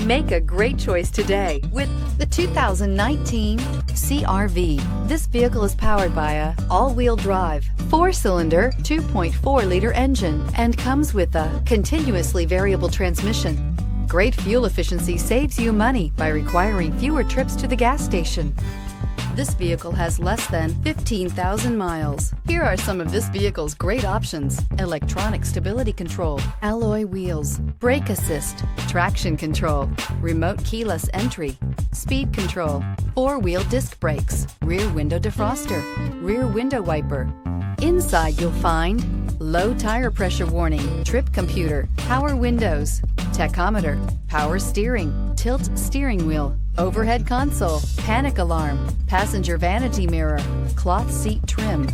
Make a great choice today with the 2019 CR-V. This vehicle is powered by a all-wheel drive, 4-cylinder, 2.4-liter engine and comes with a continuously variable transmission. Great fuel efficiency saves you money by requiring fewer trips to the gas station. This vehicle has less than 15,000 miles. Here are some of this vehicle's great options: electronic stability control, alloy wheels, brake assist, traction control, remote keyless entry, speed control, 4-wheel disc brakes, rear window defroster, rear window wiper. Inside you'll find low tire pressure warning, trip computer, power windows, tachometer, power steering, tilt steering wheel, overhead console, panic alarm, passenger vanity mirror, cloth seat trim.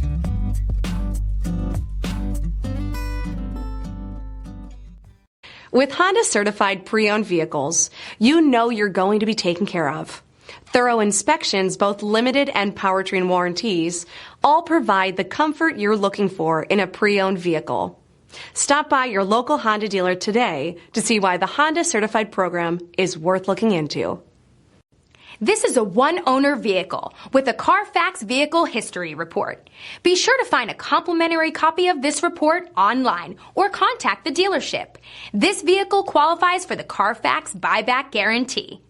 With Honda certified pre-owned vehicles, you know you're going to be taken care of. Thorough inspections, both limited and powertrain warranties, all provide the comfort you're looking for in a pre-owned vehicle. Stop by your local Honda dealer today to see why the Honda certified program is worth looking into. This is a one-owner vehicle with a CARFAX Vehicle History Report. Be sure to find a complimentary copy of this report online or contact the dealership. This vehicle qualifies for the CARFAX Buyback Guarantee.